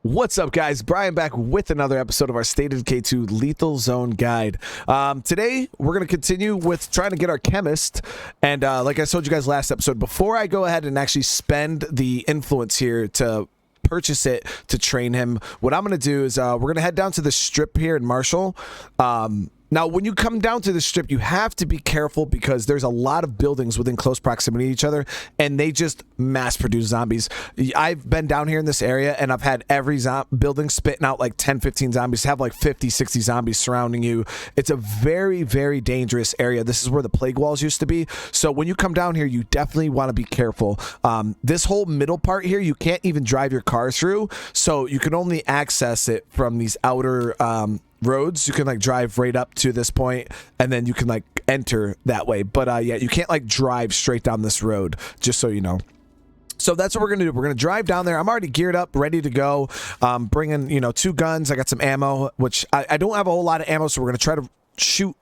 What's up, guys? Brian back with another episode of our State of Decay 2 Lethal Zone Guide. Today, we're going to continue with trying to get our chemist. And like I told you guys last episode, before I go ahead and actually spend the influence here to purchase it to train him, what I'm going to do is we're going to head down to the strip here in Marshall. Now, when you come down to the strip, you have to be careful because there's a lot of buildings within close proximity to each other, and they just mass-produce zombies. I've been down here in this area, and I've had every building spitting out like 10, 15 zombies, have like 50, 60 zombies surrounding you. It's a very, very dangerous area. This is where the plague walls used to be. So when you come down here, you definitely want to be careful. This whole middle part here, you can't even drive your car through, so you can only access it from these outer roads. You can like drive right up to this point and then you can like enter that way, but yeah, you can't like drive straight down this road, just so you know. So that's what we're gonna do. We're gonna drive down there. I'm already geared up, ready to go. Bringing, you know, 2 guns. I got some ammo, which I don't have a whole lot of ammo, so we're gonna try to shoot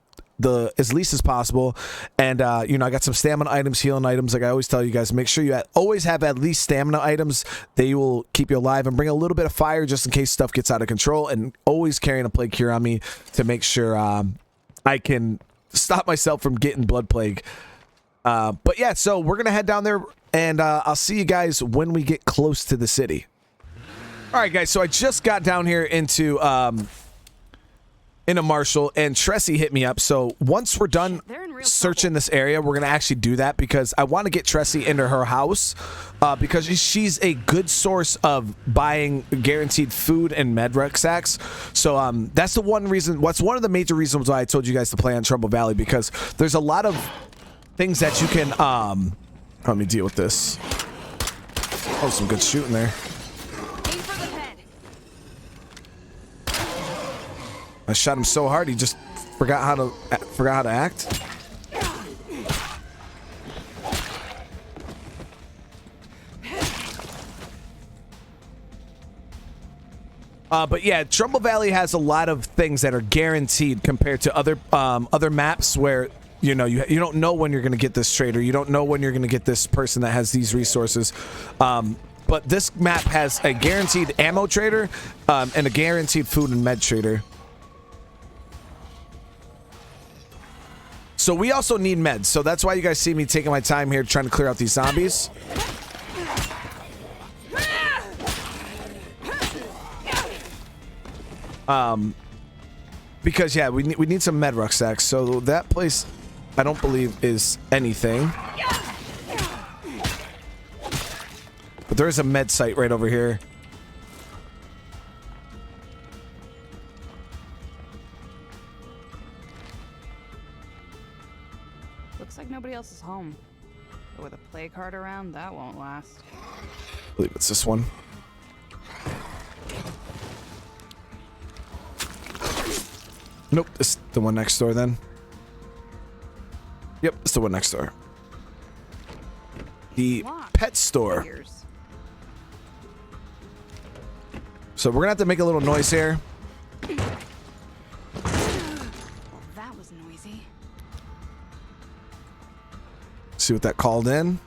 as least as possible. And you know, I got some stamina items, healing items. Like I always tell you guys, make sure you always have at least stamina items. They will keep you alive, and bring a little bit of fire just in case stuff gets out of control, and always carrying a plague cure on me to make sure I can stop myself from getting blood plague. But yeah, so we're gonna head down there, and I'll see you guys when we get close to the city. All right, guys, so I just got down here into Marshall, and Tressie hit me up. So once we're done searching this area, we're gonna actually do that because I want to get Tressie into her house because she's a good source of buying guaranteed food and med rucksacks. So that's the one reason. What's one of the major reasons why I told you guys to play on Trumbull Valley, because there's a lot of things that you can let me deal with this. Oh, some good shooting there. I shot him so hard he just forgot how to act. But yeah, Trumbull Valley has a lot of things that are guaranteed compared to other maps where you know you don't know when you're going to get this trader, you don't know when you're going to get this person that has these resources. But this map has a guaranteed ammo trader and a guaranteed food and med trader. So we also need meds, so that's why you guys see me taking my time here trying to clear out these zombies. Because yeah, we need some med rucksacks. So that place, I don't believe is anything. But there is a med site right over here. Looks like nobody else is home. But with a plague heart around, that won't last. I believe it's this one. Nope, it's the one next door then. Yep, it's the one next door. The pet store. So we're gonna have to make a little noise here. That was noisy. See what that called in.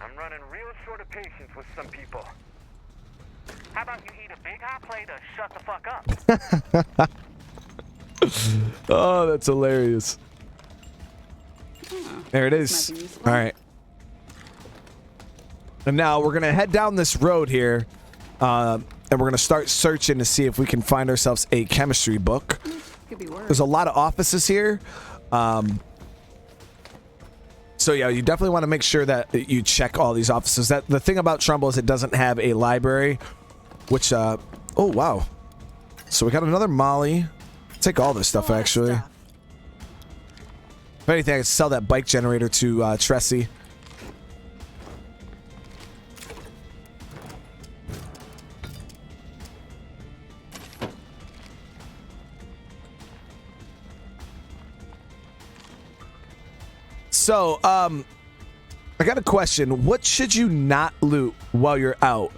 I'm running real short of patience with some people. How about you eat a big hot plate to shut the fuck up? Oh, that's hilarious. There it is. All right. And now we're going to head down this road here, and we're going to start searching to see if we can find ourselves a chemistry book. Could be worse. There's a lot of offices here. So yeah, you definitely want to make sure that you check all these offices. The thing about Trumbull is it doesn't have a library, which, oh, wow. So we got another Molly. Take all this stuff, actually. If anything, I could sell that bike generator to Tressie. So, I got a question. What should you not loot while you're out?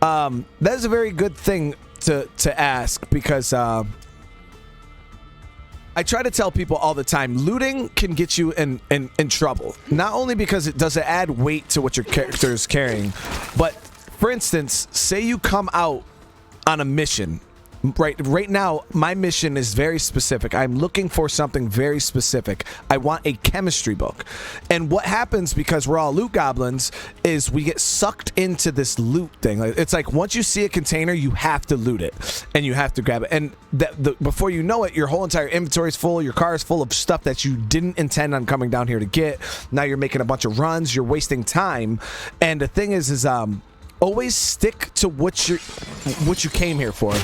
That is a very good thing to ask, because I try to tell people all the time, looting can get you in trouble. Not only because it does add weight to what your character is carrying, but for instance, say you come out on a mission. Right now, my mission is very specific. I'm looking for something very specific. I want a chemistry book. And what happens, because we're all loot goblins, is we get sucked into this loot thing. It's like once you see a container, you have to loot it and you have to grab it. And before you know it, your whole entire inventory is full. Your car is full of stuff that you didn't intend on coming down here to get. Now you're making a bunch of runs. You're wasting time. And the thing is always stick to what you came here for.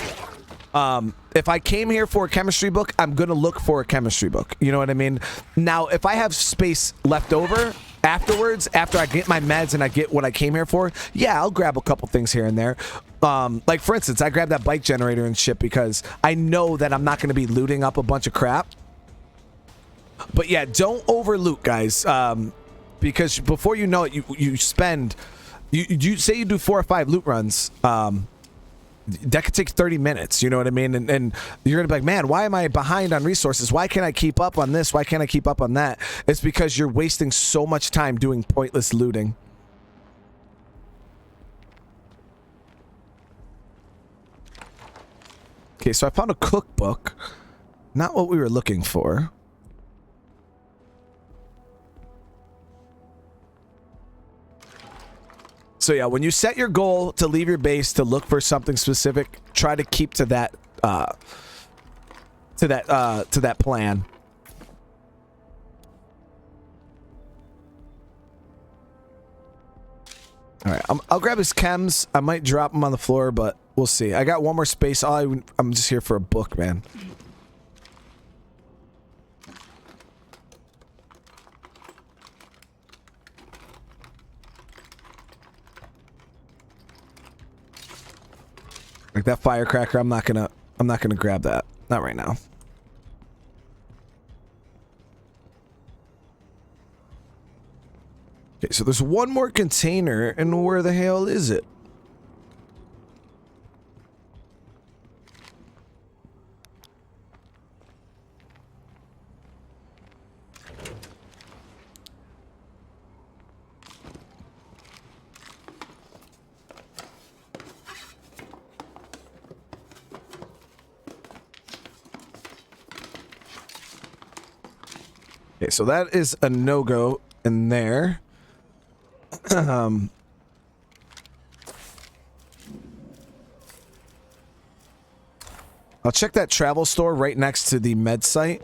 If I came here for a chemistry book, I'm gonna look for a chemistry book. You know what I mean? Now, if I have space left over afterwards, after I get my meds and I get what I came here for, yeah, I'll grab a couple things here and there. Like for instance, I grabbed that bike generator and shit because I know that I'm not gonna be looting up a bunch of crap. But yeah, don't over loot, guys. Because before you know it, you spend, you say you do 4 or 5 loot runs, that could take 30 minutes, you know what I mean? And you're gonna be like, man, why am I behind on resources? Why can't I keep up on this? Why can't I keep up on that? It's because you're wasting so much time doing pointless looting. Okay, so I found a cookbook. Not what we were looking for. So yeah, when you set your goal to leave your base to look for something specific, try to keep to that plan. All right, I'll grab his chems. I might drop him on the floor, but we'll see. I got one more space. I'm just here for a book, man. Like that firecracker, I'm not gonna grab that. Not right now. Okay, so there's one more container, and where the hell is it? Okay, so that is a no-go in there. I'll check that travel store right next to the med site.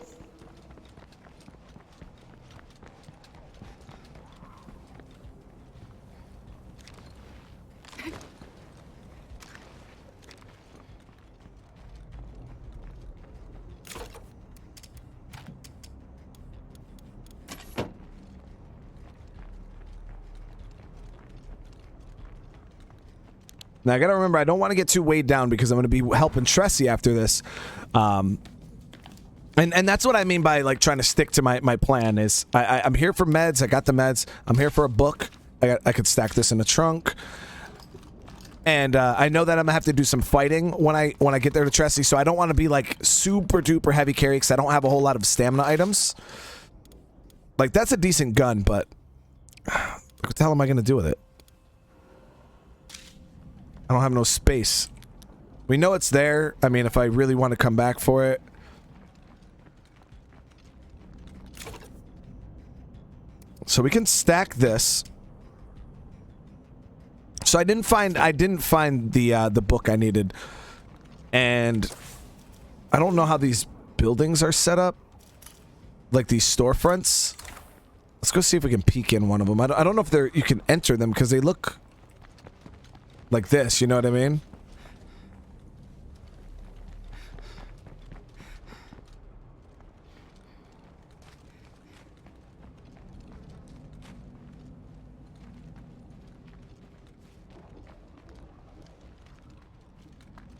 Now, I gotta remember, I don't want to get too weighed down because I'm gonna be helping Tressie after this. And that's what I mean by, like, trying to stick to my plan is I'm here for meds. I got the meds. I'm here for a book. I could stack this in the trunk. And I know that I'm gonna have to do some fighting when I get there to Tressie, so I don't want to be, like, super duper heavy carry because I don't have a whole lot of stamina items. Like, that's a decent gun, but what the hell am I gonna do with it? I don't have no space. We know it's there. I mean, if I really want to come back for it. So we can stack this. So I didn't find the book I needed. And I don't know how these buildings are set up. Like these storefronts. Let's go see if we can peek in one of them. I don't know if you can enter them because they look like this, you know what I mean?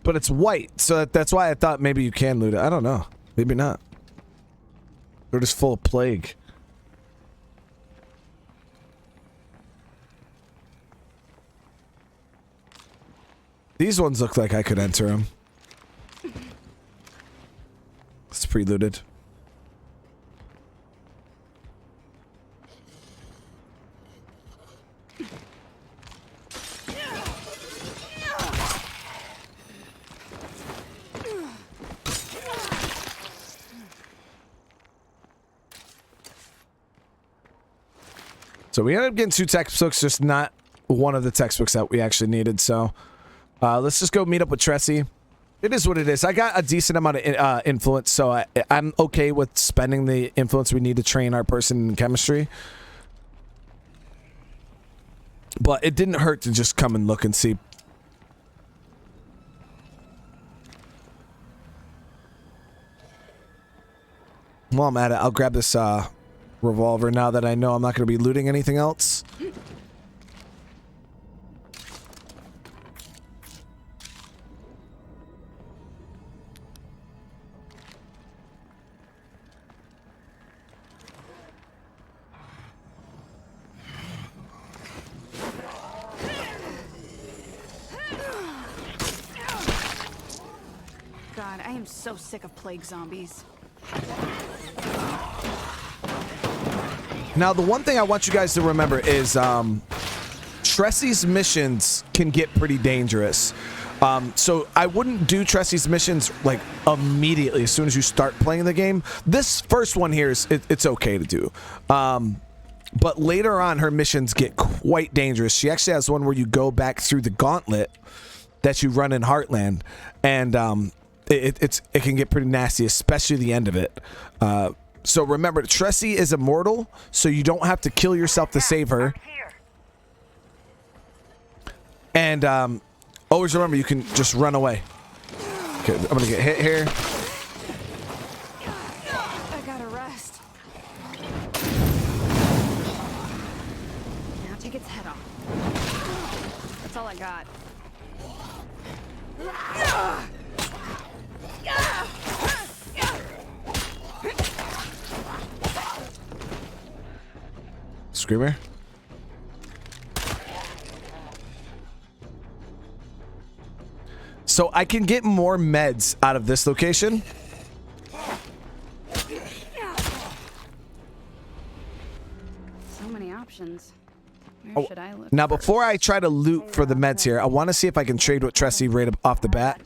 But it's white, so that's why I thought maybe you can loot it. I don't know. Maybe not. They're just full of plague. These ones look like I could enter them. It's pre-looted. So we ended up getting 2 textbooks, just not one of the textbooks that we actually needed. So let's just go meet up with Tressie. It is what it is. I got a decent amount of influence, so I'm okay with spending the influence we need to train our person in chemistry. But it didn't hurt to just come and look and see. While I'm at it, I'll grab this revolver now that I know I'm not going to be looting anything else. God, I am so sick of plague zombies. Now, the one thing I want you guys to remember is Tressie's missions can get pretty dangerous. So I wouldn't do Tressie's missions like immediately as soon as you start playing the game. This first one here is it's okay to do. But later on, her missions get quite dangerous. She actually has one where you go back through the gauntlet that you run in Heartland, and it can get pretty nasty, especially the end of it. So remember, Tressie is immortal, so you don't have to kill yourself to save her. And always remember, you can just run away. Okay, I'm gonna get hit here. I gotta rest. Now take its head off. That's all I got. Screamer. So I can get more meds out of this location. So many options. Where should I look? Now, before I try to loot for the meds here, I want to see if I can trade with Tressie right off the bat.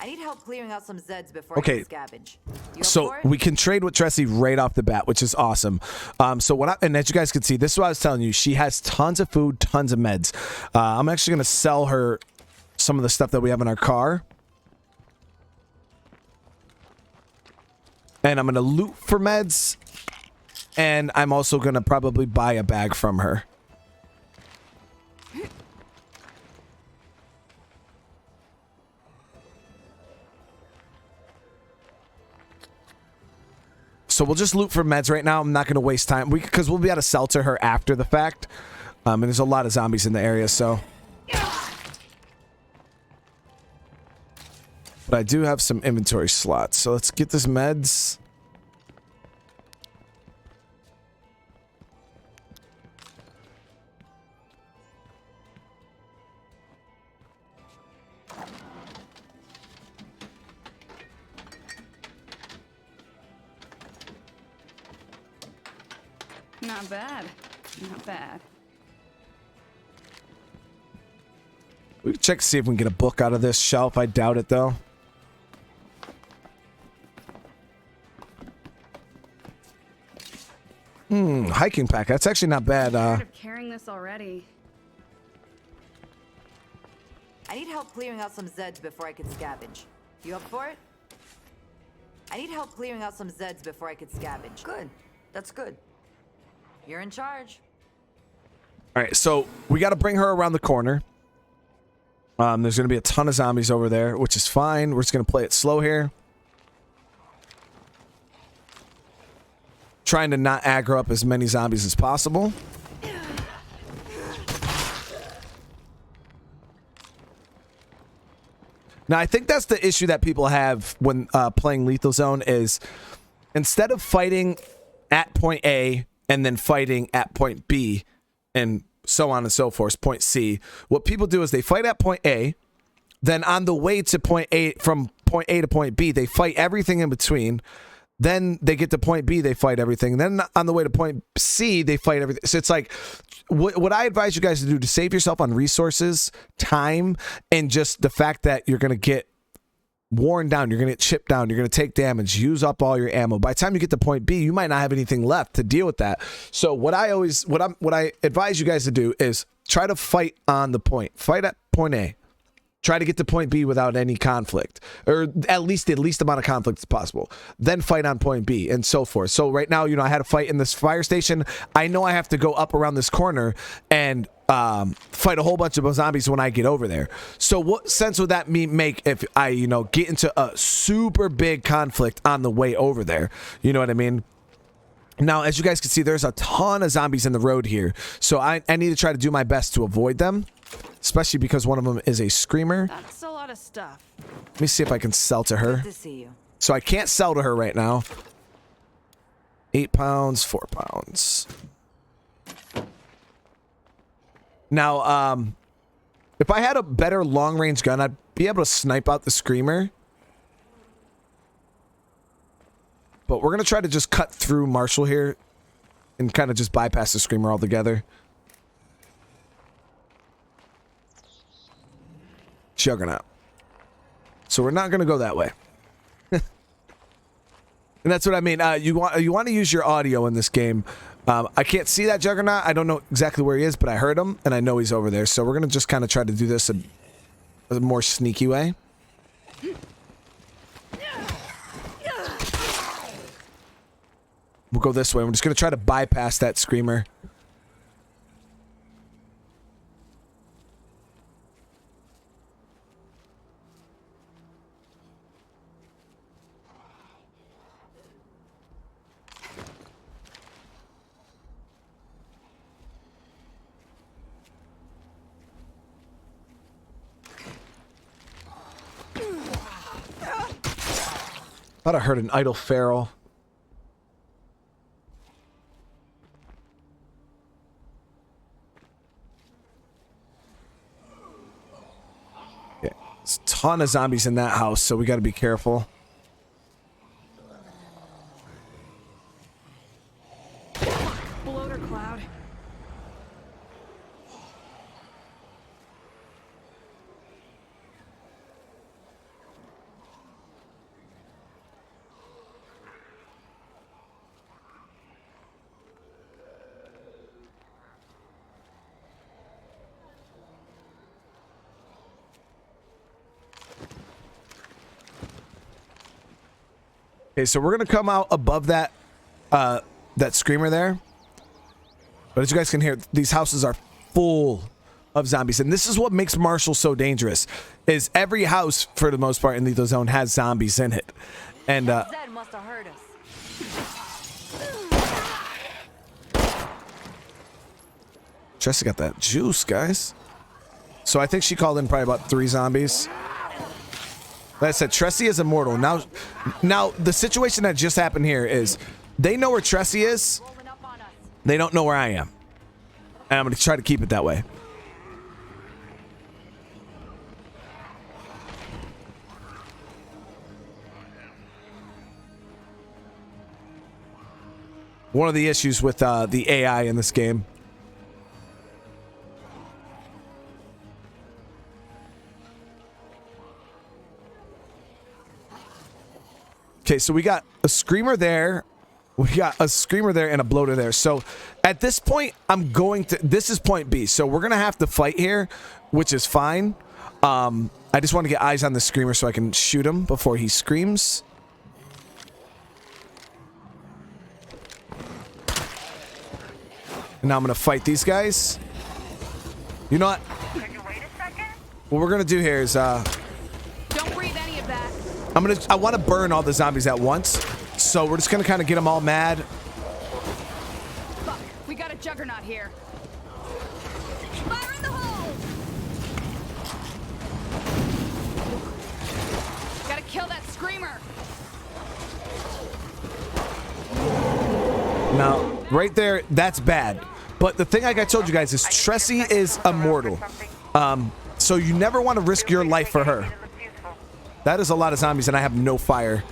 I need help clearing out some Zeds before I can scavenge. So we can trade with Tressie right off the bat, which is awesome. So and as you guys can see, this is what I was telling you. She has tons of food, tons of meds. I'm actually going to sell her some of the stuff that we have in our car. And I'm going to loot for meds. And I'm also going to probably buy a bag from her. So we'll just loot for meds right now. I'm not going to waste time because we'll be able to sell to her after the fact. And there's a lot of zombies in the area, so. But I do have some inventory slots. So let's get this meds. Not bad. Not bad. We can check to see if we can get a book out of this shelf. I doubt it, though. Hiking pack. That's actually not bad. I'm tired of carrying this already. I need help clearing out some Zeds before I can scavenge. You up for it? I need help clearing out some Zeds before I can scavenge. Good. That's good. You're in charge. All right, so we got to bring her around the corner. There's going to be a ton of zombies over there, which is fine. We're just going to play it slow here. Trying to not aggro up as many zombies as possible. Now, I think that's the issue that people have when playing Lethal Zone is instead of fighting at point A and then fighting at point B and so on and so forth, point C. What people do is they fight at point A, then on the way to point A, from point A to point B, they fight everything in between. Then they get to point B, they fight everything. Then on the way to point C, they fight everything. So it's like, what I advise you guys to do to save yourself on resources, time, and just the fact that you're going to get worn down, you're going to get chipped down, you're going to take damage, use up all your ammo. By the time you get to point B, you might not have anything left to deal with that. So what I advise you guys to do is try to fight on the point. Fight at point A. Try to get to point B without any conflict, or at least the least amount of conflict as possible. Then fight on point B and so forth. So right now, I had a fight in this fire station. I know I have to go up around this corner and fight a whole bunch of zombies when I get over there. So what sense would that make if I, get into a super big conflict on the way over there? You know what I mean? Now, as you guys can see, there's a ton of zombies in the road here. So I need to try to do my best to avoid them, especially because one of them is a screamer. That's a lot of stuff. Let me see if I can sell to her. Good to see you. So I can't sell to her right now. 8 pounds, 4 pounds. Now, if I had a better long-range gun, I'd be able to snipe out the screamer. But we're going to try to just cut through Marshall here and kind of just bypass the screamer altogether. Juggernaut. So we're not going to go that way. And that's what I mean. You want to use your audio in this game. I can't see that Juggernaut. I don't know exactly where he is, but I heard him, and I know he's over there. So we're going to just kind of try to do this a more sneaky way. We'll go this way. We're just going to try to bypass that screamer. Thought I heard an idle feral. Yeah, there's a ton of zombies in that house, so we got to be careful. Bloater cloud. Okay, so we're gonna come out above that that screamer there. But as you guys can hear, these houses are full of zombies, and this is what makes Marshall so dangerous. Is every house, for the most part, in Lethal Zone has zombies in it, and Zed must have heard us. Tressa got that juice, guys. So I think she called in probably about 3 zombies. Like I said, Tressie is immortal. Now the situation that just happened here is they know where Tressie is. They don't know where I am. And I'm going to try to keep it that way. One of the issues with the AI in this game. Okay, so we got a screamer there. We got a screamer there and a bloater there. So at this point, I'm going to... This is point B. So we're going to have to fight here, which is fine. I just want to get eyes on the screamer so I can shoot him before he screams. And now I'm going to fight these guys. You know what? Can you wait a second? What we're going to do here is... Don't breathe any of that. I want to burn all the zombies at once. So we're just going to kind of get them all mad. Fuck, we got a juggernaut here. Fire in the hole! Gotta kill that screamer. Now, right there, that's bad. But the thing, like I told you guys, is Tressie is immortal. So you never want to risk your life for her. That is a lot of zombies, and I have no fire.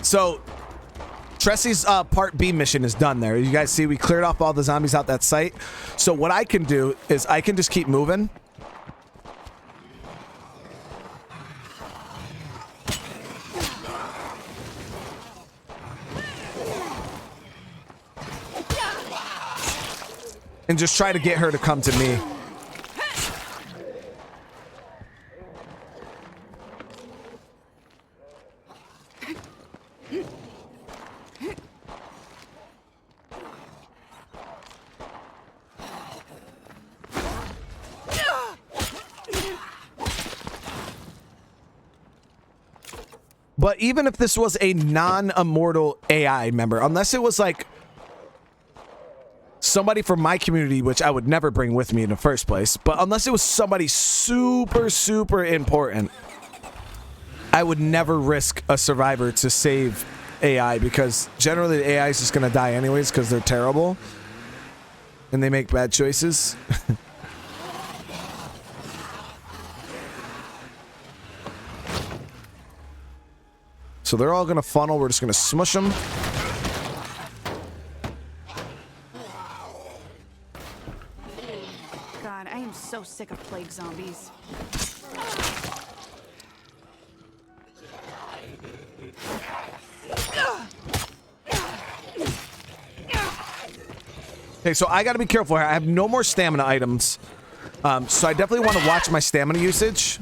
So, Tressie's Part B mission is done there. You guys see we cleared off all the zombies out that site. So what I can do is I can just keep moving. And just try to get her to come to me. But even if this was a non-immortal AI member, unless it was like somebody from my community, which I would never bring with me in the first place, but unless it was somebody super, super important, I would never risk a survivor to save AI, because generally the AI is just going to die anyways because they're terrible and they make bad choices. So they're all going to funnel. We're just going to smush them. God, I am so sick of plague zombies. Okay, so I got to be careful here. I have no more stamina items. So I definitely want to watch my stamina usage.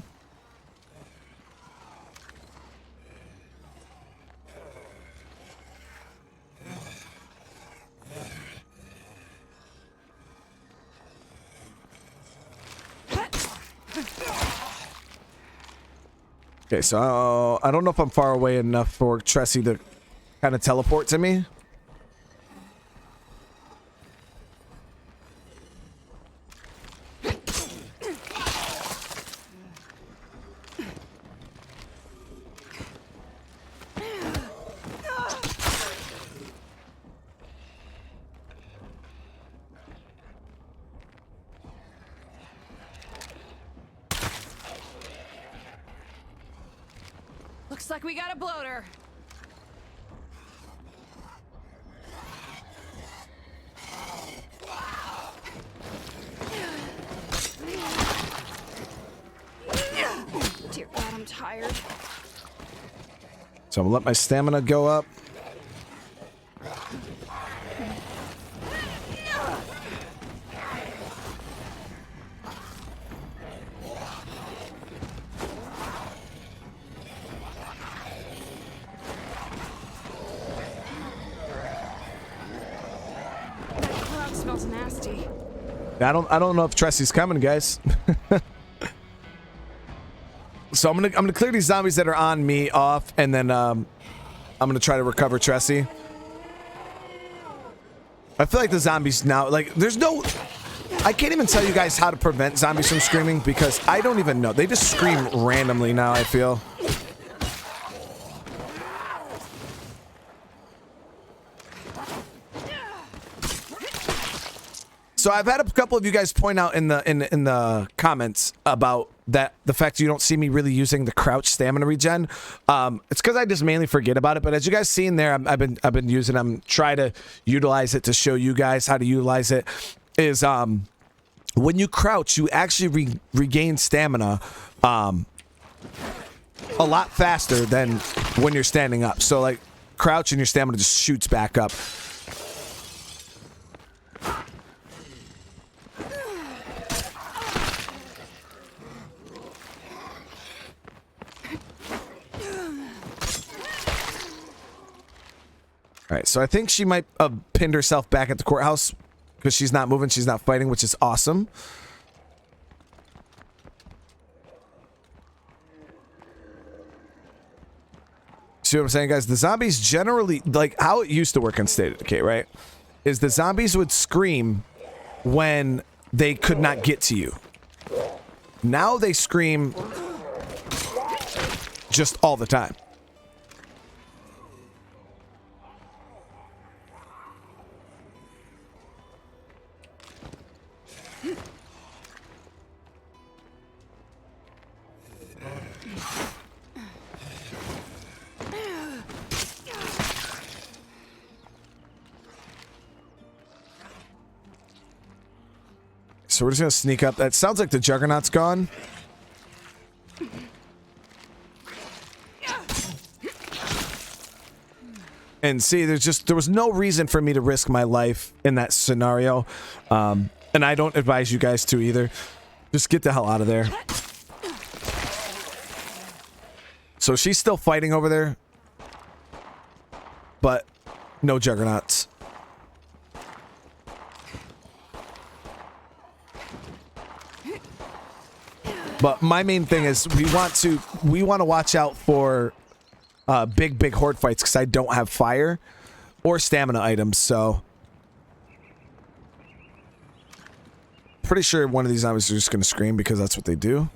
Okay, so I don't know if I'm far away enough for Tressie to kind of teleport to me. Looks like we got a bloater. Dear God, I'm tired. So I'm gonna let my stamina go up. Smells nasty. I don't know if Tressie's coming, guys. So I'm gonna clear these zombies that are on me off, and then I'm gonna try to recover Tressie. I feel like the zombies now, like, there's no, I can't even tell you guys how to prevent zombies from screaming, because I don't even know. They just scream randomly now, I feel. So I've had a couple of you guys point out in the comments about that, the fact you don't see me really using the crouch stamina regen. It's because I just mainly forget about it. But as you guys seen there, I've been using them. Try to utilize it to show you guys how to utilize it. Is when you crouch, you actually regain stamina a lot faster than when you're standing up. So like crouch and your stamina just shoots back up. All right, so I think she might have pinned herself back at the courthouse because she's not moving, she's not fighting, which is awesome. see what I'm saying, guys? The zombies generally, like how it used to work in State of Decay, right? Is the zombies would scream when they could not get to you. Now they scream just all the time. So we're just gonna sneak up. That sounds like the Juggernaut's gone. And see, there was no reason for me to risk my life in that scenario. And I don't advise you guys to either. Just get the hell out of there. So she's still fighting over there. But no Juggernauts. But my main thing is we want to watch out for big horde fights because I don't have fire or stamina items, so pretty sure one of these zombies are just gonna scream because that's what they do.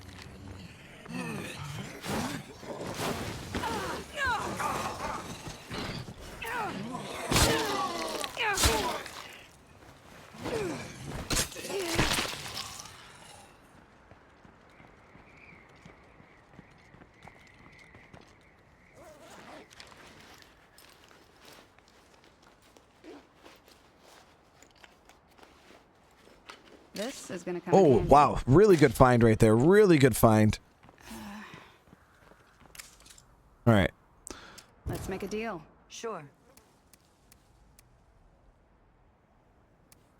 This is gonna come. Oh wow, really good find right there. Really good find. All right. Let's make a deal. Sure.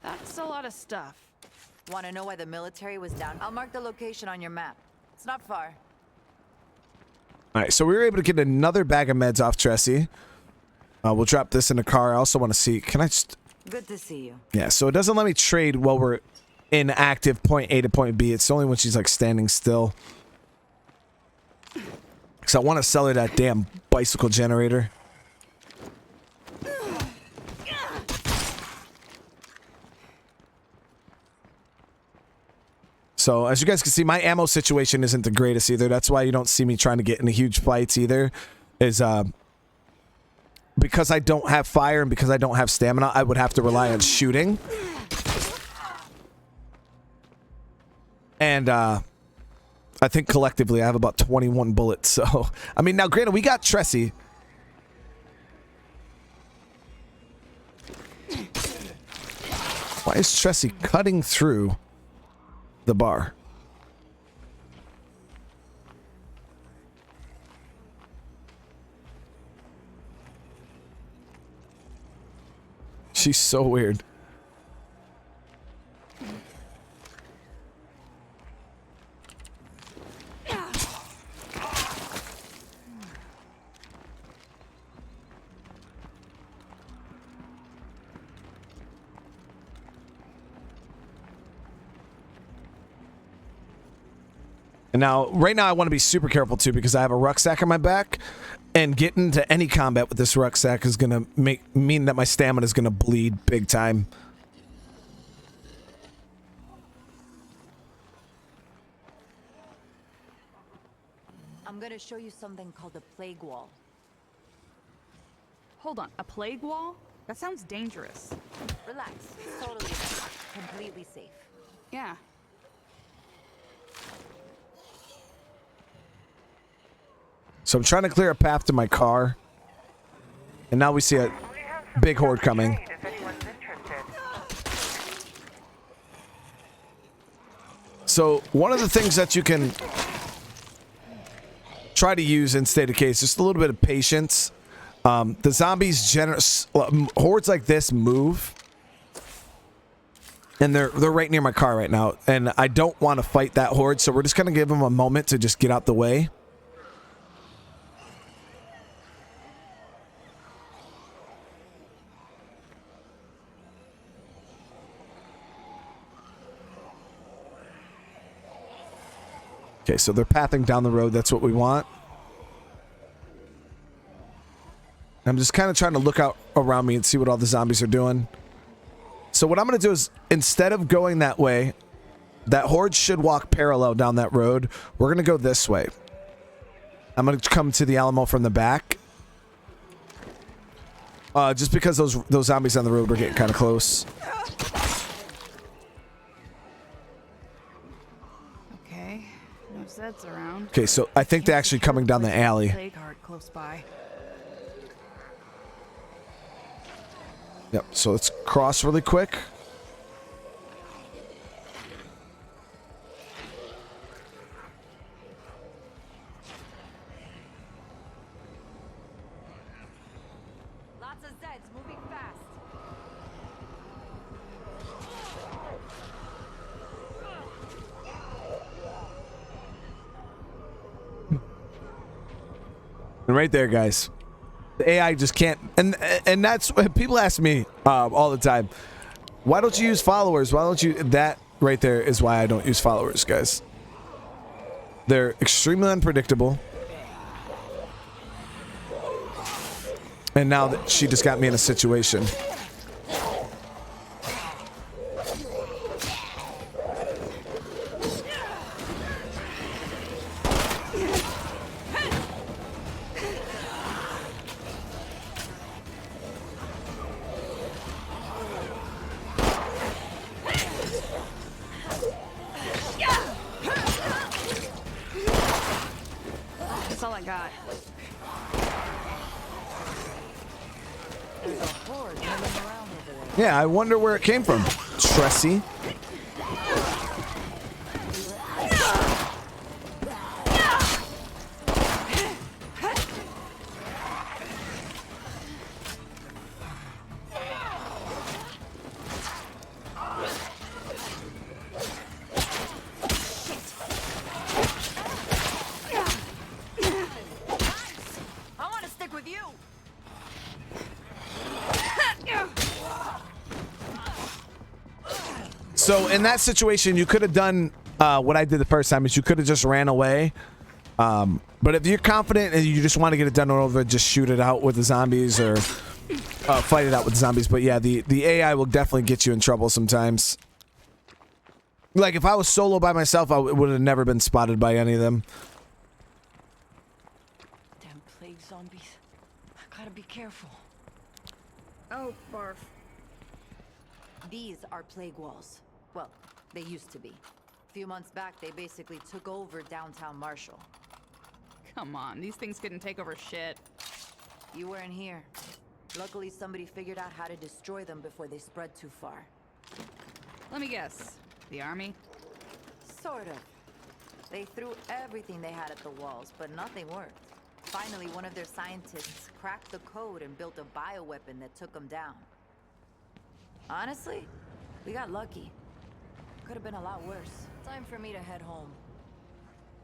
That's a lot of stuff. Want to know why the military was down? I'll mark the location on your map. It's not far. All right, so we were able to get another bag of meds off Tressie. We'll drop this in the car. I also want to see. Can I just? Good to see you. Yeah, so it doesn't let me trade while we're in active point A to point B. It's only when she's like standing still. Because I want to sell her that damn bicycle generator. So as you guys can see, my ammo situation isn't the greatest either. That's why you don't see me trying to get into huge fights either. Is because I don't have fire and because I don't have stamina, I would have to rely on shooting. And I think collectively I have about 21 bullets. So, I mean, now granted, we got Tressie. Why is Tressie cutting through the bar? She's so weird. And now, right now, I want to be super careful too because I have a rucksack on my back, and getting into any combat with this rucksack is gonna mean that my stamina is gonna bleed big time. I'm gonna show you something called a plague wall. Hold on, a plague wall? That sounds dangerous. Relax. It's totally safe. Completely safe. Yeah. So I'm trying to clear a path to my car. And now we see a big horde coming. So one of the things that you can try to use in State of Decay is just a little bit of patience. The zombies, hordes like this move. And they're right near my car right now. And I don't want to fight that horde, so we're just going to give them a moment to just get out the way. Okay, so they're pathing down the road. That's what we want. I'm just kind of trying to look out around me and see what all the zombies are doing. So what I'm going to do is, instead of going that way, that horde should walk parallel down that road. We're going to go this way. I'm going to come to the Alamo from the back. Just because those zombies on the road were getting kind of close. Okay, no Zeds around. Okay, so I think they're actually coming down the alley. Plague heart close by. Yep, so let's cross really quick. Lots of Zeds moving fast. And right there, guys. The AI just can't, and that's what people ask me all the time. Why don't you use followers? Why don't you? That right there is why I don't use followers, guys. They're extremely unpredictable. And now that she just got me in a situation. That's all I got. There's a horde moving around over there. Yeah, I wonder where it came from. Tressie. I want to stick with you. So in that situation, you could have done what I did the first time. Is you could have just ran away. But if you're confident and you just want to get it done over, just shoot it out with the zombies or fight it out with the zombies. But yeah, the AI will definitely get you in trouble sometimes. Like if I was solo by myself, I would have never been spotted by any of them. Damn plague zombies. I gotta be careful. Oh, barf. These are plague walls. Well, they used to be. A few months back, they basically took over downtown Marshall. Come on, these things couldn't take over shit. You weren't here. Luckily, somebody figured out how to destroy them before they spread too far. Let me guess. The army? Sort of. They threw everything they had at the walls, but nothing worked. Finally, one of their scientists cracked the code and built a bioweapon that took them down. Honestly, we got lucky. Could have been a lot worse. Time for me to head home.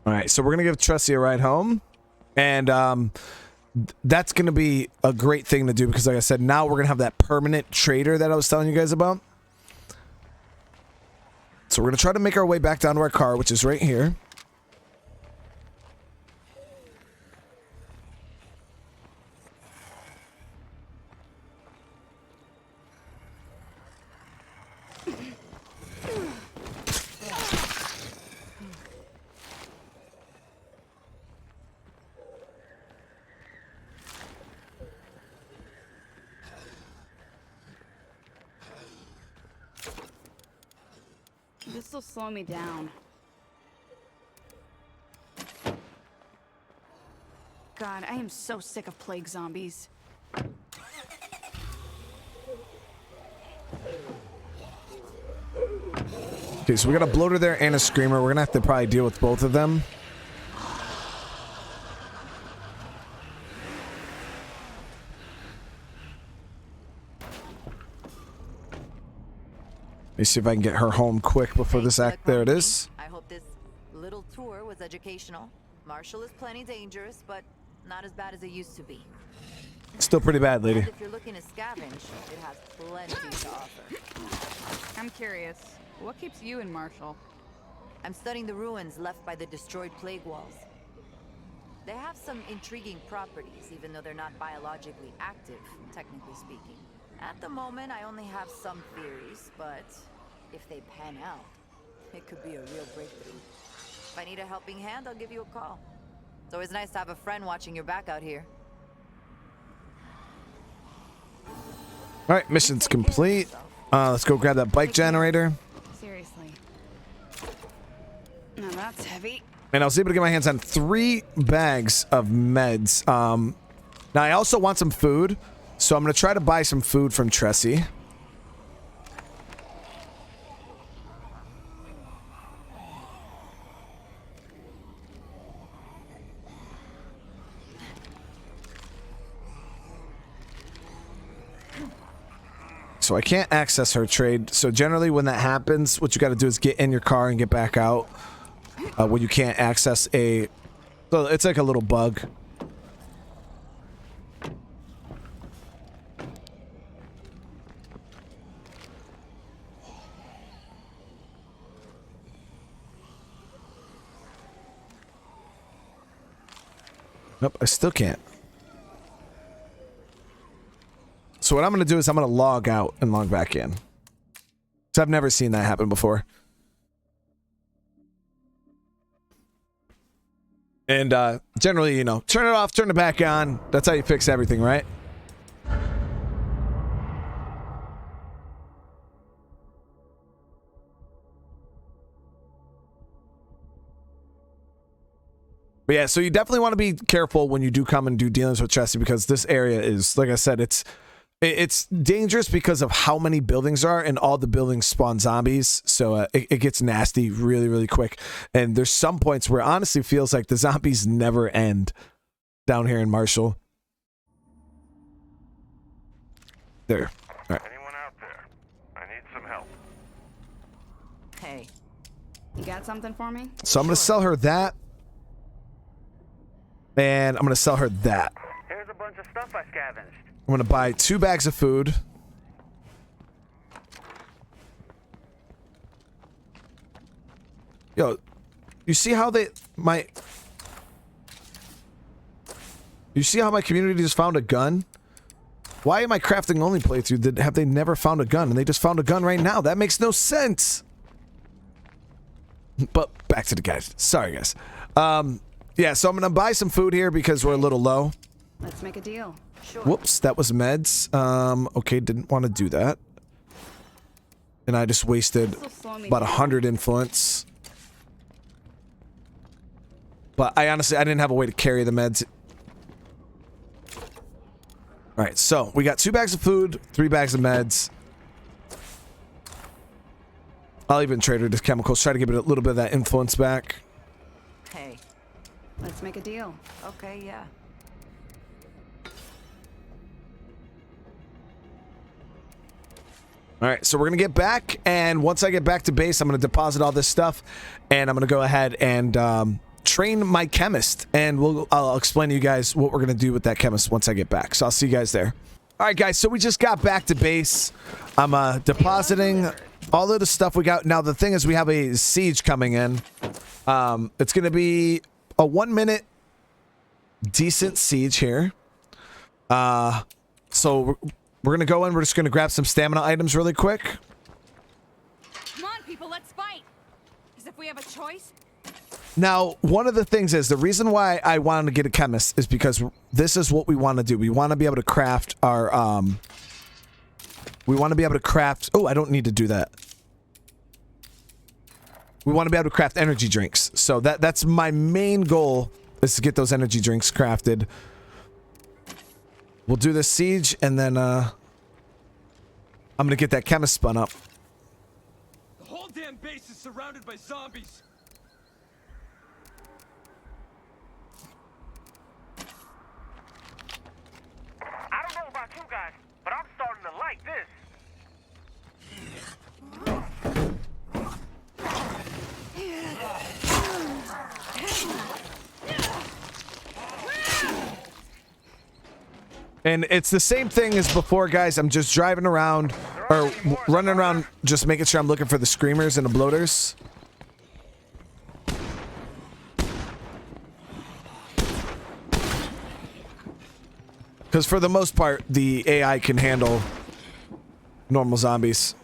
All right, so we're gonna give Tressie a ride home, and that's gonna be a great thing to do because, like I said, now we're gonna have that permanent trader that I was telling you guys about. So we're gonna try to make our way back down to our car, which is right here. This'll slow me down. God, I am so sick of plague zombies. Okay, so we got a bloater there and a screamer. We're gonna have to probably deal with both of them. Let me see if I can get her home quick before this act. There it is. I hope this little tour was educational. Marshall is plenty dangerous, but not as bad as it used to be. Still pretty bad, lady. And if you're looking to scavenge, it has plenty to offer. I'm curious. What keeps you in Marshall? I'm studying the ruins left by the destroyed plague walls. They have some intriguing properties, even though they're not biologically active, technically speaking. At the moment, I only have some theories, but if they pan out, it could be a real breakthrough. If I need a helping hand, I'll give you a call. It's always nice to have a friend watching your back out here. All right, mission's complete. Let's go grab that bike generator. Seriously. Now that's heavy. And I was able to get my hands on 3 bags of meds. Now, I also want some food, so I'm going to try to buy some food from Tressie. So I can't access her trade. So generally when that happens, what you got to do is get in your car and get back out. When you can't access a... So it's like a little bug. Nope, I still can't. So what I'm going to do is I'm going to log out and log back in. So I've never seen that happen before. And generally, you know, turn it off, turn it back on. That's how you fix everything, right? But yeah, so you definitely want to be careful when you do come and do dealings with Tressie, because this area is, like I said, it's dangerous because of how many buildings are, and all the buildings spawn zombies. So it gets nasty really, really quick. And there's some points where it honestly feels like the zombies never end down here in Marshall. There. All right. Anyone out there? I need some help. Hey. You got something for me? So I'm going to sell her that. And I'm going to sell her that. Here's a bunch of stuff I scavenged. I'm going to buy 2 bags of food. Yo, you see how you see how my community just found a gun? Why am I crafting only playthrough? Have they never found a gun? And they just found a gun right now. That makes no sense. But back to the guys. Sorry, guys. Yeah, so I'm going to buy some food here because we're a little low. Let's make a deal. Sure. Whoops, that was meds. Okay, didn't want to do that. And I just wasted about 100 influence. But I honestly didn't have a way to carry the meds. Alright, so we got 2 bags of food, 3 bags of meds. I'll even trade her the chemicals, try to give it a little bit of that influence back. Hey. Let's make a deal. Okay, yeah. Alright, so we're going to get back, and once I get back to base, I'm going to deposit all this stuff, and I'm going to go ahead and train my chemist, and I'll explain to you guys what we're going to do with that chemist once I get back. So I'll see you guys there. Alright guys, so we just got back to base. I'm depositing all of the stuff we got. Now the thing is, we have a siege coming in. It's going to be a 1-minute decent siege here. So we're going to go in. We're just going to grab some stamina items really quick. Come on, people, let's fight. As if we have a choice. Now, one of the things is, the reason why I wanted to get a chemist is because this is what we want to do. We want to be able to craft our, we want to be able to craft, oh, I don't need to do that. We want to be able to craft energy drinks. So that's my main goal, is to get those energy drinks crafted. We'll do this siege, and then, I'm going to get that chemist spun up. The whole damn base is surrounded by zombies. I don't know about you guys, but I'm starting to like this. And it's the same thing as before, guys. I'm just driving around, or running around, just making sure I'm looking for the screamers and the bloaters. Because for the most part, the AI can handle normal zombies.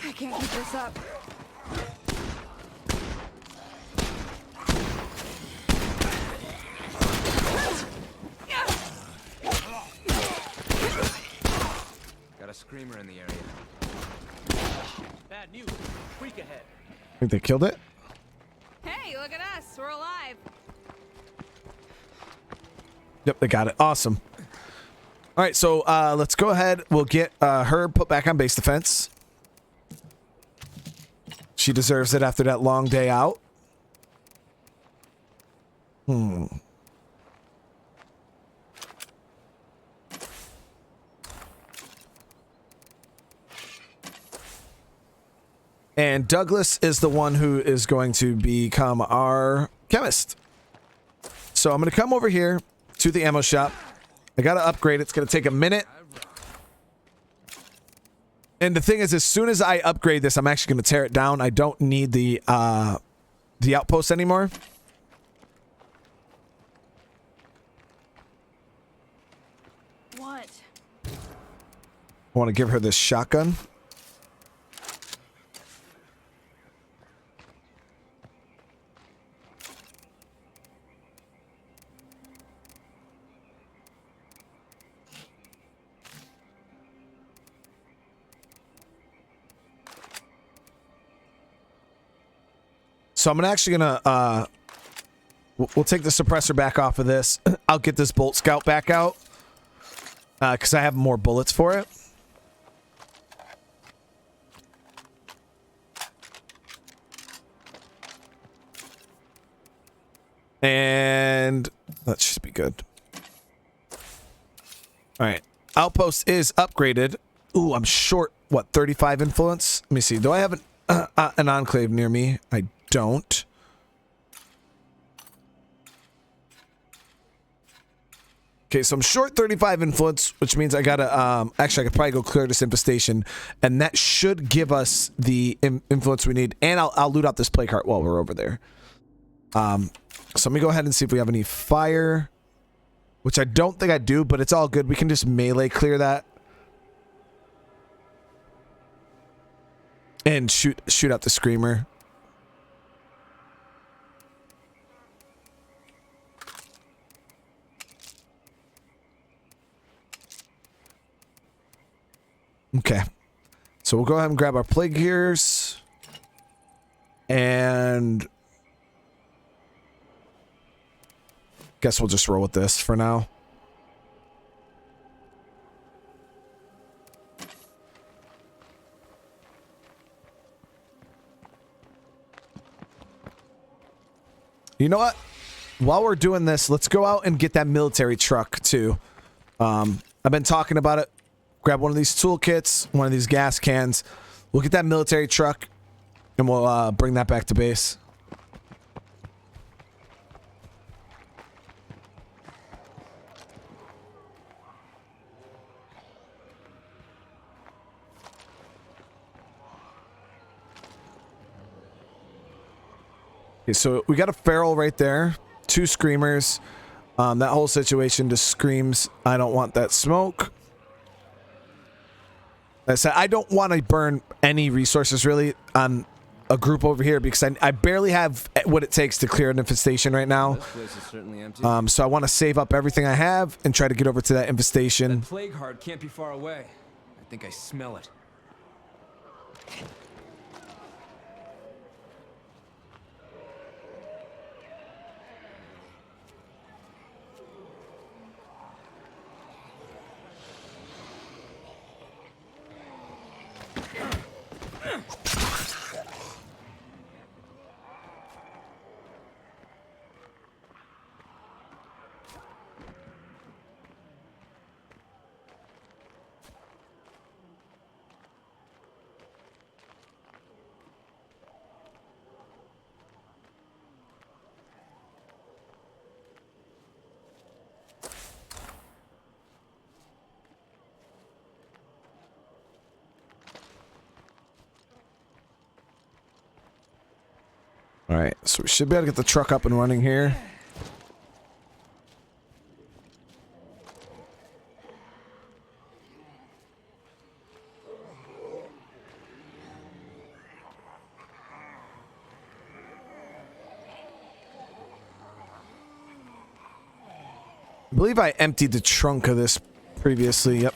I can't keep this up. Got a screamer in the area. Bad news. Freak ahead. I think they killed it. Hey, look at us. We're alive. Yep, they got it. Awesome. All right, so let's go ahead. We'll get her put back on base defense. She deserves it after that long day out. And Douglas is the one who is going to become our chemist. So I'm going to come over here to the ammo shop. I got to upgrade. It's going to take a minute. And the thing is, as soon as I upgrade this, I'm actually going to tear it down. I don't need the outpost anymore. What? I want to give her this shotgun. So I'm actually gonna we'll take the suppressor back off of this. I'll get this bolt scout back out because I have more bullets for it. And that should be good. All right, outpost is upgraded. Ooh, I'm short. What, 35 influence? Let me see. Do I have an enclave near me? I don't. Okay, so I'm short 35 influence, which means I gotta actually I could probably go clear this infestation, and that should give us the influence we need. And I'll loot out this play cart while we're over there. So let me go ahead and see if we have any fire, which I don't think I do, but it's all good. We can just melee clear that and shoot out the screamer. Okay, so we'll go ahead and grab our plague gears, and guess we'll just roll with this for now. You know what? While we're doing this, let's go out and get that military truck too. I've been talking about it. Grab one of these toolkits, one of these gas cans. We'll get that military truck, and we'll bring that back to base. Okay, so we got a feral right there. 2 screamers. That whole situation just screams, I don't want that smoke. Like I said, I don't want to burn any resources really on a group over here because I barely have what it takes to clear an infestation right now. This place is certainly empty. So I want to save up everything I have and try to get over to that infestation. That plague heart can't be far away. I think I smell it. All right, so we should be able to get the truck up and running here. I believe I emptied the trunk of this previously. Yep.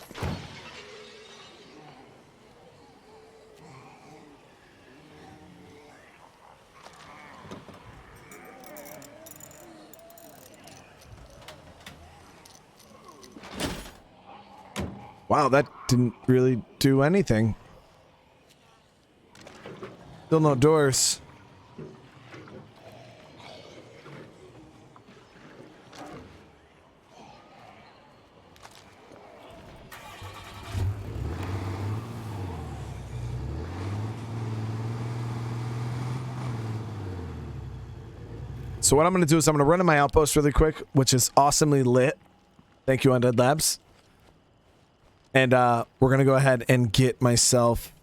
Wow, that didn't really do anything. Still no doors. So what I'm going to do is I'm going to run to my outpost really quick, which is awesomely lit. Thank you, Undead Labs. And we're going to go ahead and get myself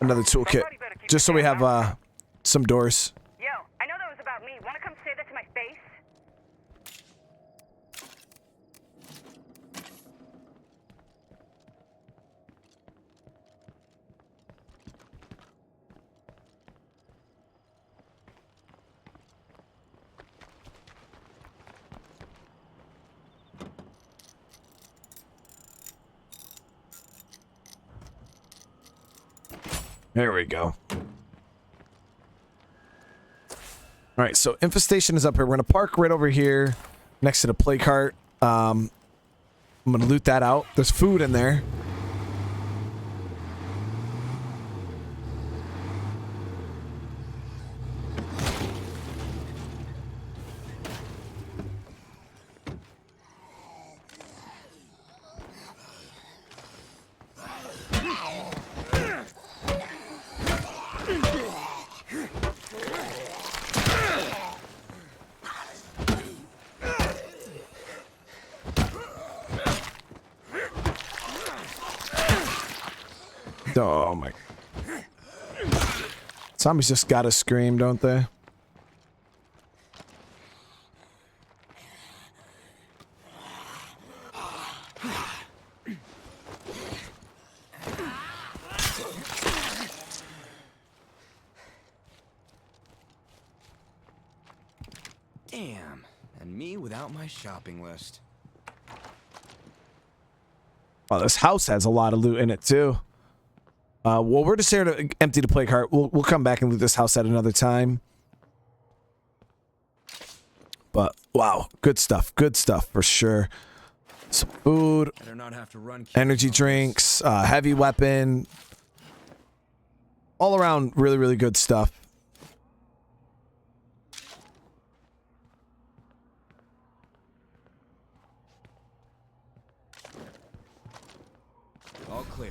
another toolkit, just so we have some doors. Yo, I know that was about me. Want to come say that to my face? There we go. All right, so infestation is up here. We're going to park right over here next to the play cart. I'm going to loot that out. There's food in there. Oh my. Zombies just gotta scream, don't they? Damn. And me without my shopping list. Oh, this house has a lot of loot in it too. Well, we're just here to empty the play cart. We'll come back and loot this house at another time. But wow, good stuff for sure. Some food, Better not have to run energy drinks, heavy weapon, all around really, really good stuff. All clear.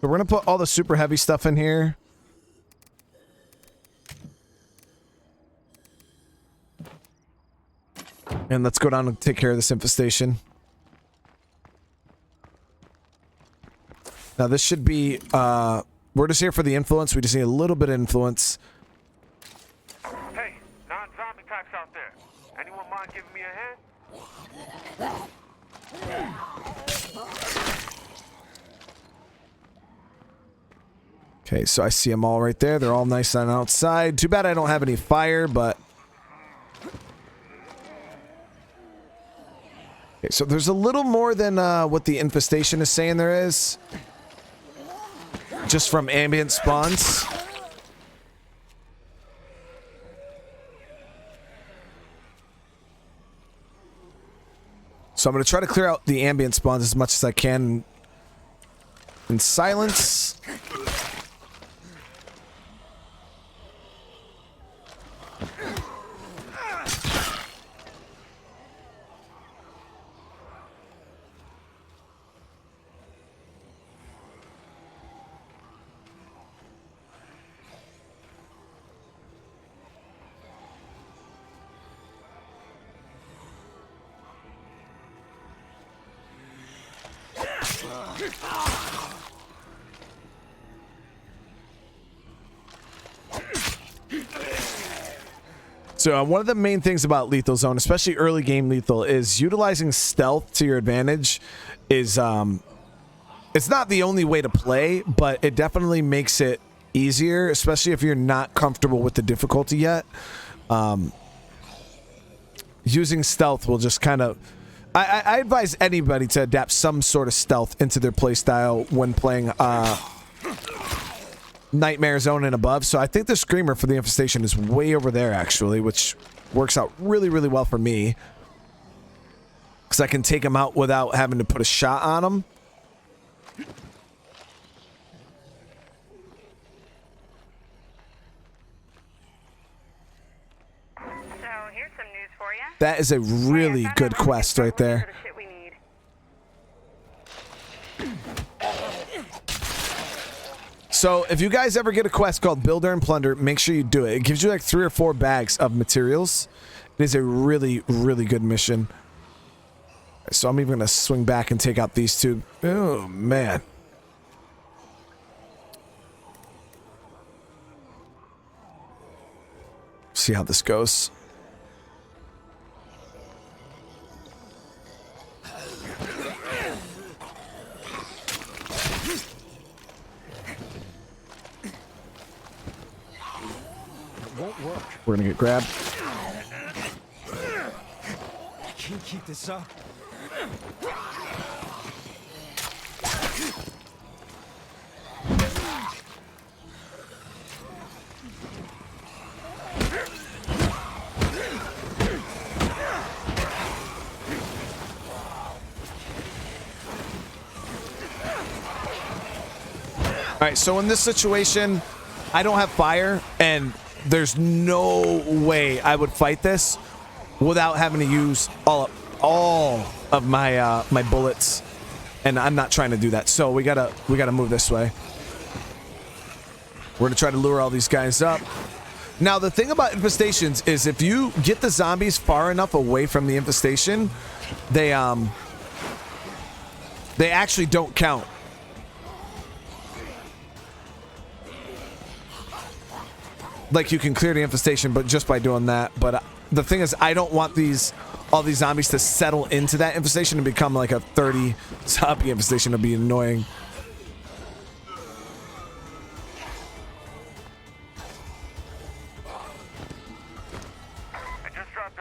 So we're gonna put all the super heavy stuff in here. And let's go down and take care of this infestation. Now this should be, we're just here for the influence. We just need a little bit of influence. Hey, non-zombie types out there. Anyone mind giving me a hand? Okay, so I see them all right there. They're all nice on outside. Too bad I don't have any fire, but... Okay, so there's a little more than what the infestation is saying there is. Just from ambient spawns. So I'm going to try to clear out the ambient spawns as much as I can in silence. So one of the main things about Lethal Zone, especially early game Lethal, is utilizing stealth to your advantage is, it's not the only way to play, but it definitely makes it easier, especially if you're not comfortable with the difficulty yet. Using stealth will just kind of... I advise anybody to adapt some sort of stealth into their playstyle when playing Nightmare Zone and above. So I think the Screamer for the Infestation is way over there, actually, which works out really, really well for me. Because I can take him out without having to put a shot on him. Here's some news for you. That is a really good quest right there. So if you guys ever get a quest called Builder and Plunder, make sure you do it. It gives you like 3 or 4 bags of materials. It is a really, really good mission. So I'm even going to swing back and take out these two. Oh, man. See how this goes. We're gonna get grabbed. I can't keep this up. All right, so in this situation, I don't have fire, and there's no way I would fight this without having to use all of my my bullets, and I'm not trying to do that. So we gotta move this way. We're gonna try to lure all these guys up. Now the thing about infestations is if you get the zombies far enough away from the infestation, they actually don't count. Like, you can clear the infestation, but just by doing that. But the thing is, I don't want all these zombies to settle into that infestation and become like a 30 zombie infestation. It'll be annoying.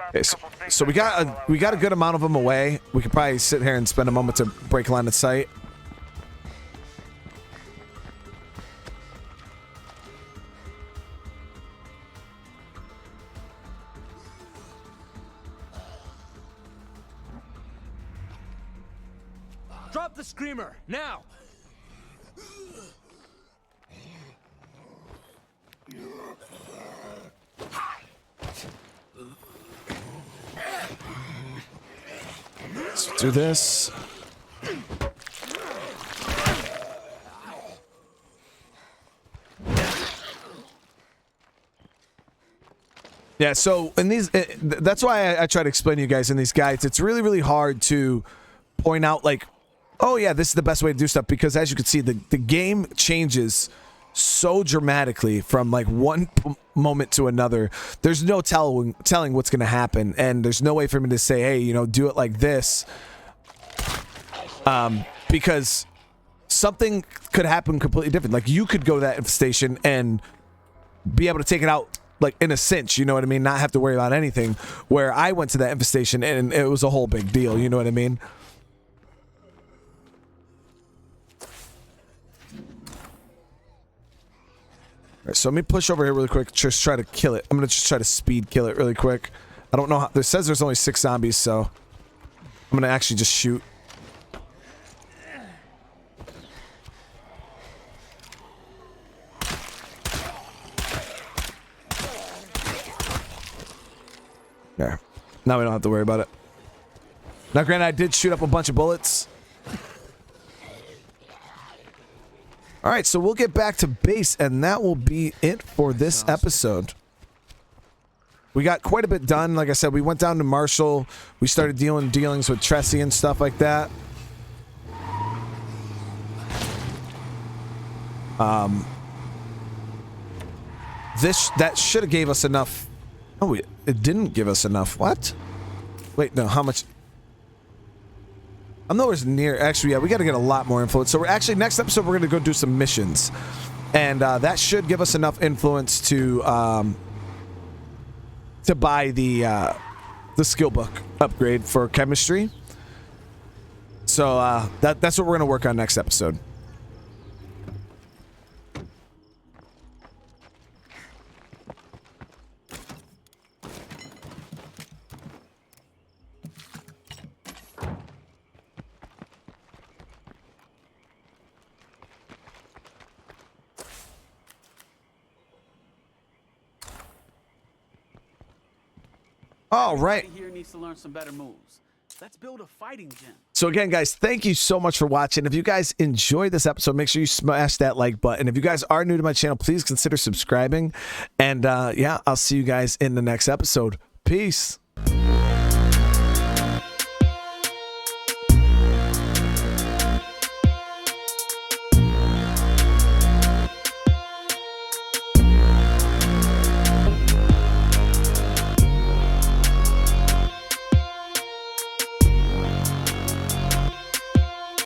Okay, so we got a good amount of them away. We could probably sit here and spend a moment to break line of sight. Drop the Screamer, now! Let's do this. Yeah, so in these, that's why I try to explain to you guys in these guides, it's really, really hard to point out, like, oh yeah, this is the best way to do stuff, because as you can see, the game changes so dramatically from like one moment to another. There's no telling what's going to happen, and there's no way for me to say, hey, you know, do it like this, because something could happen completely different. Like, you could go to that infestation and be able to take it out like in a cinch, you know what I mean? Not have to worry about anything, where I went to that infestation and it was a whole big deal, you know what I mean? So let me push over here really quick, just try to kill it. I'm gonna just try to speed kill it really quick. I don't know how, it says there's only 6 zombies, so I'm gonna actually just shoot. There. Now we don't have to worry about it. Now granted, I did shoot up a bunch of bullets. Alright, so we'll get back to base, and that will be it for this episode. We got quite a bit done. Like I said, we went down to Marshall. We started dealings with Tressie and stuff like that. That should have gave us enough. Oh, it didn't give us enough. What? Wait, no. How much? I'm nowhere near. Actually, yeah, we got to get a lot more influence. So we're actually next episode we're gonna go do some missions, and that should give us enough influence to buy the skill book upgrade for chemistry. So that's what we're gonna work on next episode. All right. Here needs to learn some better moves. Let's build a fighting gym. So again, guys, thank you so much for watching. If you guys enjoyed this episode, make sure you smash that like button. If you guys are new to my channel, please consider subscribing. And yeah, I'll see you guys in the next episode. Peace.